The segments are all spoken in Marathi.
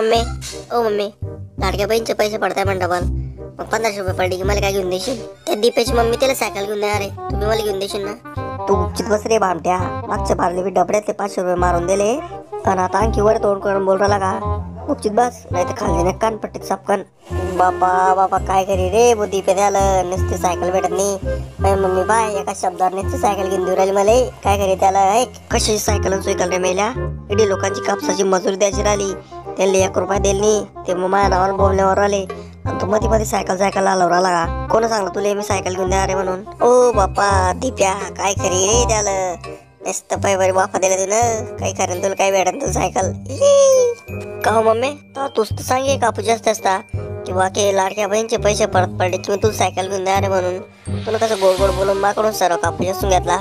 मम्मी ओ मम्मी लाडक्या बहिणीचे पैसे पडताय म्हणता पण मग 1500 रुपये पडले की मला काय घेऊन देशील? त्या दीपेची मम्मी त्याला सायकल घेऊन देणार आहे, तुम्ही मला घेऊन देशील ना? तू गुपचित बस रे भामट्या. मागच्या बारले बी डबड्यातले 500 रुपये मारून दिले आणि आता आणखी वर तोंड करून बोल राहिला का? गुपचित बस, नाही तर खाली नाही कान पट्टीत सापकन. बापा बापा काय करी रे बुद्धी पे त्याला नुसती सायकल भेटत नाही. माझी मम्मी बाय एका शब्दावर नुसती सायकल घेऊन देऊ राहिली मला. काय करी त्याला कशी सायकल सायकल रे मेल्या. एडी लोकांची कापसाची मजुरी द्यायची राहिली, त्यांनी 1 रुपया दिली नाही, ते मग माझ्या नावाला बोलण्यावर आले आणि तू मध्ये मध्ये सायकल आला का? कोण सांगलं तुला मी सायकल घेऊन द्या रे म्हणून? ओ बापा दीप्या काय करी रे त्याला नुसतं पैबरी बापा दिला तुला. काही करेन तुला काय भेटन तुला सायकल? का हो मम्मी तूच तर सांगे कापू जास्त असता किंवा की लाडक्या बहिणीचे पैसे परत पडले किंवा तू सायकल घेऊन द्या रे म्हणून. तुला कसं गोड गोड बोलून माकडून सर्व कापू जास्तून घेतला,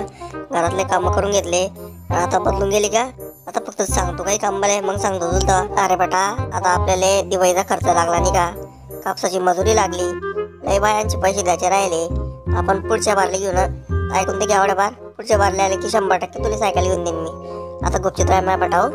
घरातले कामं करून घेतले, आता बदलून गेली का? आता फक्त सांगतो काही काम बरे मग सांगतो तुला. अरे बेटा आता आपल्याला दिवाळीचा खर्च लागला नाही का, कापसाची मजुरी लागली, लय बायांचे पैसे द्यायचे राहिले. आपण पुढच्या बारले घेऊन ऐकून ते घ्या बार, पुढच्या बारले आले की 100% तुला सायकल घेऊन देईन मी. आता गुपचित राय माझ्या बेटा.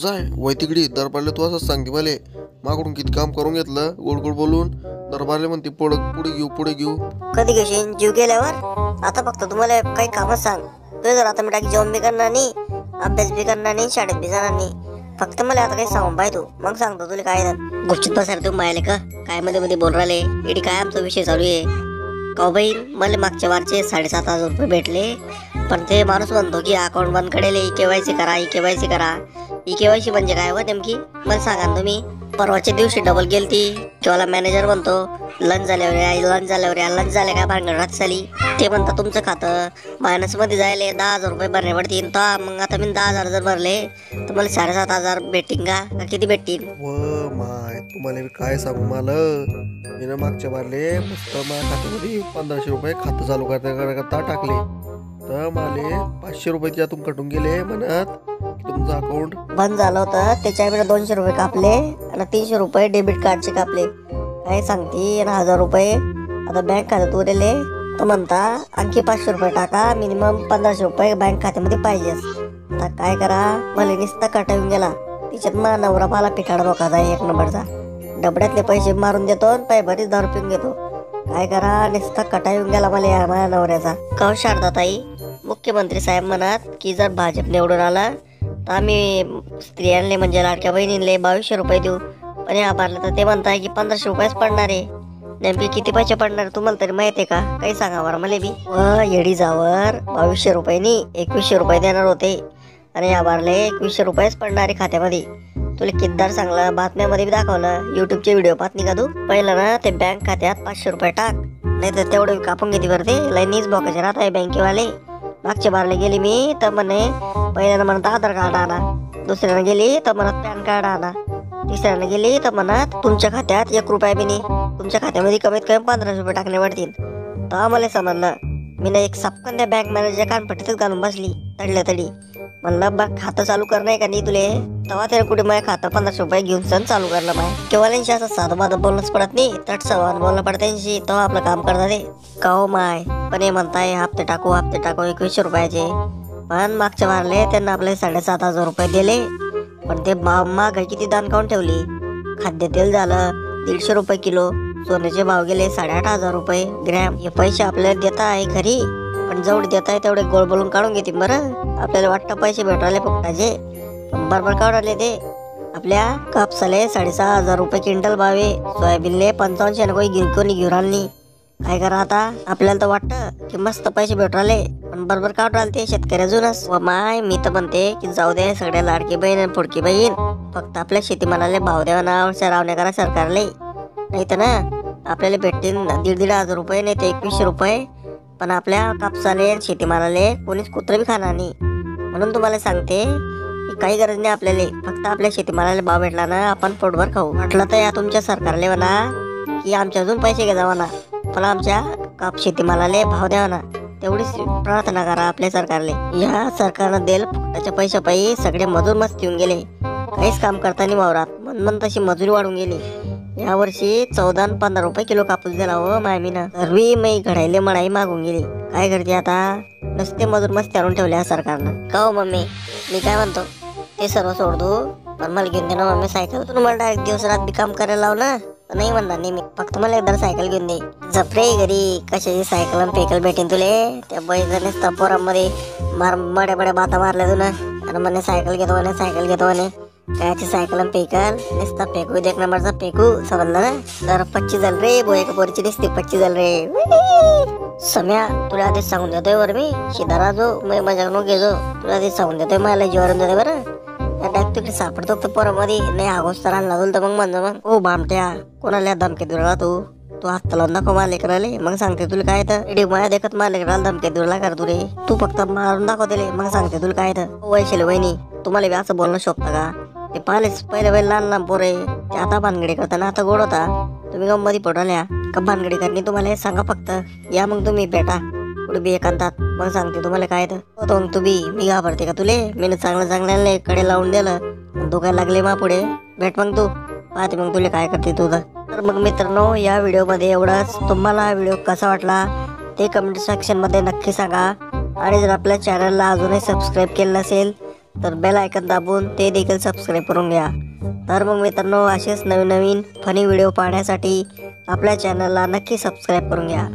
जाय वय तिकडी दरबारले तू असंच सांगते मला. माकडून किती काम करून घेतलं गोड गोड बोलून, दरबारले म्हणते पुढे घेऊ. कधी घेशील जीव गेल्यावर? आता फक्त तुम्हाला काही कामच सांग. तुझं जर आता मी टाकी जेवण बी करणार नाही, अभ्यास बी करणार नाही, शाळेत बी जाणार नाही. फक्त मला आता काही सांगून पाहिजे तू, मग सांगतो तुला काय झालं. गुपचित बसायला तुम्ही मायले का काय मध्ये मध्ये बोल राहिले? इडी काय आमचा विषय चालू आहे का बहीण? मला मागच्या वारचे 7,500 रुपये भेटले, पण ते माणूस म्हणतो की अकाउंट बंद करेल, केवायसी करा, केवायसी करा. केवायसी म्हणजे काय व नेमकी मला सांगा ना तुम्ही. परवाच्या दिवशी डबल गेलती किंवा मॅनेजर म्हणतो लंच लंच झाले काय भानगड रात झाली. ते म्हणतात तुमचं खातं मायनस मध्ये जायले 10,000 रुपये भरणे पडतील. मग आता मी 10,000 जर भरले तर मला 7,500 भेटतील का किती भेटतील? माय तुम्हाला काय सांगू मला, मी ना मागच्या बारले मस्त माझ्या खात्यामध्ये 1500 रुपये खातं चालू करता टाकले, तर मला 500 रुपये त्यातून कटून गेले म्हणत तुमचं अकाउंट बंद झालं होतं. त्याच्या 200 रुपये कापले आणि 300 रुपये डेबिट कार्डचे कापले. काय सांगते आणि 1000 रुपये आता बँक खात्यात उरले. तर म्हणता आणखी 500 रुपये टाका, मिनिमम 1500 रुपये बँक खात्यामध्ये पाहिजेच. आता काय करा, मला नुसता कटाळून गेला. तिच्यात माझा नवरा पाला पिठाड बोकाचा 1 नंबरचा. डबड्यातले पैसे मारून देतो आणि पैभरीच दारू पिऊन घेतो. काय करा नुसता कटाळून गेला मला माझ्या नवऱ्याचा. का शारदाताई मुख्यमंत्री साहेब म्हणत की जर भाजप निवडून आला तर आम्ही स्त्रियांना म्हणजे लाडक्या बहिणींना 2200 रुपये देऊ, पण या भरलं तर ते म्हणताय की 1500 रुपयेच पडणार आहे. नेमके किती पैसे पडणार तुम्हाला तरी माहिती आहे का? काही सांगा बरं मला बी. येडी जावर 2200 रुपयांनी 2100 रुपये देणार होते आणि या भरले 2100 रुपयेच पडणार आहे खात्यामध्ये. तुला कितदार सांगलं, बातम्यामध्ये बी दाखवलं, युट्यूबचे व्हिडिओ पाहत नाही का तू? पहिलं ना ते बँक खात्यात 500 रुपये टाक, नाही तर तेवढे कापून घेते बरं. ते लाईनीच बोकायचे राहत आहे बँकेवाले. मागच्या बारला गेली मी तर म्हणे पहिल्यानं म्हणत आधार कार्ड आणा, दुसऱ्यानं गेली तर म्हणत पॅन कार्ड आणा, तिसऱ्यानं गेली तर म्हणत तुमच्या खात्यात 1 रुपया बी नाही, तुमच्या खात्यामध्ये कमीत कमी 1500 रुपये टाकणे पडतील. तर मला समजलं. मी ना एक सपकन त्या बँक मॅनेजर कानपट्टीतच घालून बसली तडल्या तडी. म्हणलं बघ खातं चालू करणार का नाही तुले? तेव्हा त्याला कुठे माझ्या खातं 1500 रुपये घेऊन सण चालू करलं माय. केव्हाशी असं साधं बाधं बोलणंच पडत नाही, तट सवान बोलणं पडत त्यांशी, तेव्हा आपलं काम करणार आहे का हो माय? पण हे म्हणताय हप्ते टाकू 2100 रुपयाचे, पण मागच्या मारले त्यांना आपले 7,500 रुपये दिले. पण ते महाग किती दान काढून ठेवली. खाद्यतेल झालं 150 रुपये किलो, सोन्याचे भाव गेले 8,500 रुपये ग्रॅम. हे पैसे आपल्याला देता आहे खरी, पण जेवढे देताय तेवढे गोड बोलून काढून घेते बरं. आपल्याला वाटतं पैसे भेटायले फुकटाचे, पण बरोबर काढाले ते. आपल्या कापसाले 6,500 रुपये क्विंटल भावे, सोयाबीनले 55 कोणी घेऊन राहिली. काय करा आता, आपल्याला तर वाटतं की मस्त पैसे भेटाले, पण बरोबर काढून राहिले ते शेतकऱ्याजूनच. व माय मी तर म्हणते की जाऊ दे सगळ्या लाडकी बहीण आणि फुडकी बहीण, फक्त आपल्या शेतीमालाले भाव द्यावा ना रावण्या करा सरकारले. नाही तर ना आपल्याला भेटतील 1,500 रुपये नाही ते 2100 रुपये, पण आपल्या कापसाले शेतीमालाले कोणीच कुत्र बी खाणार नाही. म्हणून तुम्हाला सांगते की काही गरज नाही आपल्याला, फक्त आपल्या शेतीमालाला भाव भेटला ना आपण पोटभर खाऊ. म्हटलं तर या तुमच्या सरकारले म्हणा की आमच्या अजून पैसे घे जावा ना, पण आमच्या शेतीमालाले भाव द्यावा ना, तेवढीच प्रार्थना करा आपल्या सरकारले. या सरकारनं देल फुकटाच्या पैशापायी सगळे मजूर मस्त येऊन गेले, काहीच काम करता नाही वावरात, मन तशी मजुरी वाढून गेली. या वर्षी 14 आणि 15 रुपये किलो कापूस दिला हो मामीनं. तर मी घडायले मळाई मागून गेली. काय करते आता, नुसते मजूर मस्ती आणून ठेवल्या सरकारनं. का हो मम्मी, मी काय म्हणतो ते सर्व सोड दू, पण मला घेऊन दे ना मम्मी सायकल. तू मला डायरेक्ट दिवस रात बी काम करायला लाव ना. नाही म्हणणार नेहमी, फक्त मला एकदा सायकल घेऊन दे. जपरे घरी कशाची सायकल आणि पेकल भेटेन तुले. त्या बैजाने पोरामध्ये बड्या बड्या बाता मारल्या तू ना, आणि म्हणे सायकल घेतो म्हणे, सायकल घेतो म्हणे. कायची सायकल आणि पेकल, नुसता फेकू, एक नंबरचा फेकू समजलं ना. तर 25 झाल रे बोय, का पोरीची दिसते 25 झाल रे. सम्या तुला आधीच सांगून देतोय बरं मी, शिदारा जो मी मजा नको घेजो. तुला आधीच सांगून देतोय, मला जेवण देतोय बरं. डायरेक्ट तिकडे सापडतो तर पोरामध्ये नाही आगोस तर आणला तर मग म्हणतो मग ओ भामट्या कोणाला धमकी देऊला तू हात लावून दाखव मला लेकराले, मग सांगते तुला काय तर. रेडी माया देखत मला लेकराला धमकी देऊला कर तू रे. तू फक्त मारून दाखवते मग सांगते तुला काय तर. वैशाली वहिनी तुम्हाला बी असं बोलणं शोभतं का. ते पहिले लहान लहान पोरे ते आता भानगडी करताना आता गोड होता. तुम्ही गंमती पडवल्या का भानगडी करणे तुम्हाला हे सांगा फक्त. या मग तुम्ही भेटा कुठे बी एकांतात, मग सांगते तुम्हाला काय तर. मग तू बी मी घाबरते का तुले. मी चांगलं कडे लावून दिलं दुखायला लागले मा पुढे. भेट मग तू पाहते मग तुला काय करते तुझं. तर मग मित्रांनो या व्हिडिओमध्ये एवढाच. तुम्हाला हा व्हिडिओ कसा वाटला ते कमेंट सेक्शनमध्ये नक्की सांगा. आणि जर आपल्या चॅनलला अजूनही सबस्क्राईब केलं नसेल तर बेल आयकन दाबून ते देखील सबस्क्राईब करून घ्या. तर मग मित्रांनो असेच नवीन फनी व्हिडिओ पाहण्यासाठी आपल्या चॅनलला नक्की सबस्क्राईब करून घ्या.